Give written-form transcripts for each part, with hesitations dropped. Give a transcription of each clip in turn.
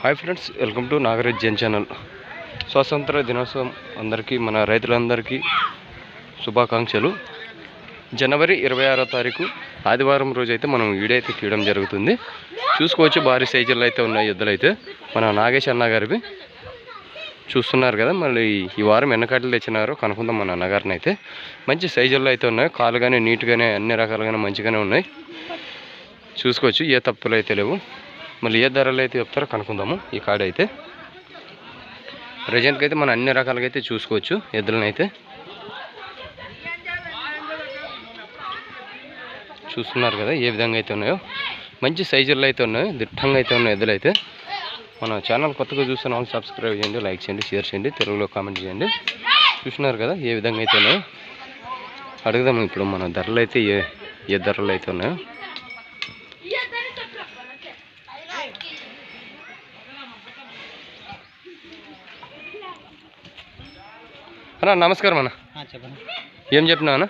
Hi friends, welcome to Nagaraj Jan channel. స్వాతంత్ర దినోత్సవం అందరికీ, మన రైతులందరికీ శుభాకాంక్షలు. జనవరి 26వ తారీఖు ఆదివారం రోజు అయితే మనం వీడియో అయితే తీయడం జరుగుతుంది. చూసుకోవచ్చు, భారీ సైజుల్లో అయితే ఉన్నాయి ఎద్దులు అయితే. మన నాగేష్ అన్న గారివి చూస్తున్నారు కదా. మళ్ళీ ఈ వారం ఎన్నకాటలు తెచ్చినారో కనుక్కుందాం మన అన్నగారిని అయితే. మంచి సైజుల్లో అయితే ఉన్నాయి, కాలు కానీ నీట్గానే అన్ని రకాలుగానే మంచిగానే ఉన్నాయి. చూసుకోవచ్చు, ఏ తప్పులు అయితే లేవు. మళ్ళీ ఏ ధరలు అయితే చెప్తారో కనుక్కుందాము. ఈ కాడ అయితే ప్రజెంట్కి అయితే మనం అన్ని రకాలుగా అయితే చూసుకోవచ్చు ఎద్దులను అయితే. చూస్తున్నారు కదా ఏ విధంగా అయితే ఉన్నాయో. మంచి సైజుల్లో అయితే ఉన్నాయి, దిట్టంగా అయితే ఉన్నాయి ఎద్దులు అయితే. మన ఛానల్ కొత్తగా చూస్తున్న వాళ్ళు సబ్స్క్రైబ్ చేయండి, లైక్ చేయండి, షేర్ చేయండి, తెలుగులో కామెంట్ చేయండి. చూస్తున్నారు కదా ఏ విధంగా అయితే ఉన్నాయో. అడుగుదాము ఇప్పుడు మన ధరలు అయితే ఏ ధరలు అయితే ఉన్నాయో. అన్నా నమస్కారం అన్న. చెప్పండి, ఏం చెప్పినా అన్న?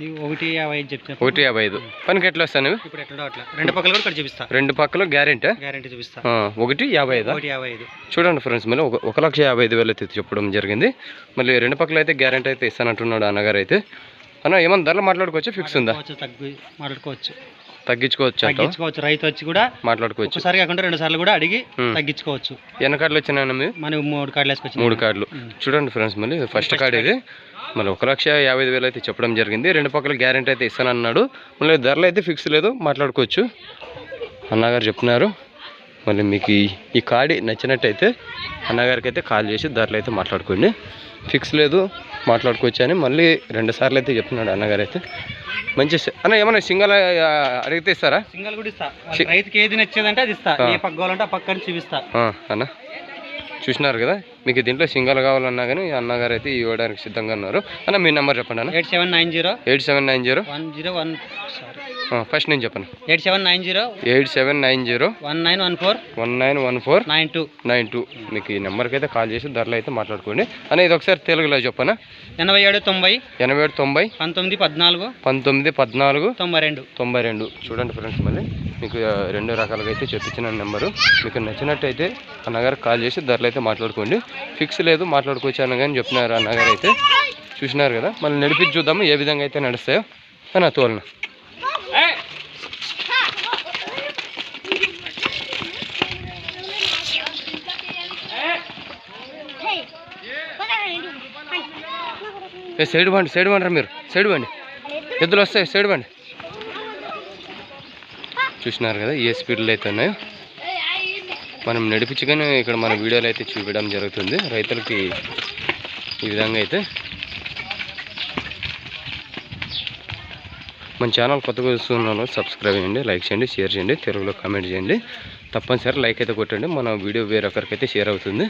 1.55 చెప్తాను. 1.55 పనికి ఎట్లా వస్తాను? ఇప్పుడు ఎట్లా అట్లా రెండు పక్కలు కూడా ఇక్కడ చూపిస్తా. రెండు పక్కలు గ్యారెంటీ చూపిస్తా. 1.55 చూడండి ఫ్రెండ్స్, మళ్ళీ 1,55,000 అయితే చెప్పడం జరిగింది. మళ్ళీ రెండు పక్కలు అయితే గ్యారెంటీ అయితే ఇస్తానంటున్నాడు అన్నగారు అయితే. అన్న ఏమన్నా ధరలు మాట్లాడుకోవచ్చు? ఫిక్స్ ఉందా? తగ్గించుకోవచ్చు. రైతు వచ్చి కూడా మాట్లాడుకోవచ్చు. ఒకసారి కాకుండా 2 సార్లు కూడా అడిగి తగ్గించుకోవచ్చు. ఎన్ని కార్డులు వచ్చినాయన్న మీరు? మనం 3 కార్డులు వేసుకొచ్చి 3 కార్డులు. చూడండి ఫ్రెండ్స్, మళ్ళీ ఫస్ట్ కార్డు ఇది. మళ్ళీ 1,50,000 అయితే చెప్పడం జరిగింది. రెండు పక్కల గ్యారెంటీ అయితే ఇస్తానన్నాడు. మళ్ళీ ధరలు అయితే ఫిక్స్ లేదు, మాట్లాడుకోవచ్చు అన్నగారు చెప్తున్నారు. మళ్ళీ మీకు ఈ కార్డు నచ్చినట్టయితే అన్నగారికి అయితే కాల్ చేసి ధరలు అయితే మాట్లాడుకోండి. ఫిక్స్ లేదు, మాట్లాడుకోవచ్చు అని మళ్ళీ 2 సార్లు అయితే చెప్తున్నాడు అన్నగారు అయితే. మంచి అన్న, ఏమన్నా సింగల్ అడిగితే ఇస్తారా? సింగల్ కూడా ఇస్తా. రైతుకి ఏది నచ్చేదంటే అది ఇస్తా. ఏ పక్క కావాలంటే ఆ పక్కన చూపిస్తా అన్న. చూసినారు కదా, మీకు దీంట్లో సింగల్ కావాలన్నా కానీ అన్నగారు అయితే ఇవ్వడానికి సిద్ధంగా ఉన్నారు. అన్న మీ నెంబర్ చెప్పండి అన్న. 8790 ఫస్ట్ నేను చెప్పండి. 8790 1914 92. మీకు ఈ నెంబర్కి అయితే కాల్ చేసి ధరలు అయితే మాట్లాడుకోండి అన్న. ఇది ఒకసారి తెలుగులో చెప్పనా? 8790 1914 92. చూడండి ఫ్రెండ్స్, మళ్ళీ మీకు 2 రకాలుగా అయితే చెప్పించిన నెంబరు. మీకు నచ్చినట్టయితే అన్నగారు కాల్ చేసి ధరలు అయితే మాట్లాడుకోండి. ఫిక్స్ లేదు, మాట్లాడుకోవచ్చు అన్నగాని చెప్తున్నారు అన్నగారు అయితే. చూసినారు కదా, మళ్ళీ నడిపించి చూద్దాము ఏ విధంగా అయితే నడుస్తాయో అన్న. తోలన సైడ్ బండి మీరు సైడ్ బండి, ఎద్దులు వస్తాయి సైడ్ బండి. చూసినారు కదా ఏ స్పీడ్లో అయితే ఉన్నాయో. మనం నడిపించగానే ఇక్కడ మన వీడియోలో అయితే చూపించడం జరుగుతుంది రైతులకి ఈ విధంగా అయితే. మన ఛానల్ కొత్తగా చూస్తున్నాను, సబ్స్క్రైబ్ చేయండి, లైక్ చేయండి, షేర్ చేయండి, తెలుగులో కామెంట్ చేయండి. తప్పనిసరి లైక్ అయితే కొట్టండి, మన వీడియో వేరొకరికైతే షేర్ అవుతుంది.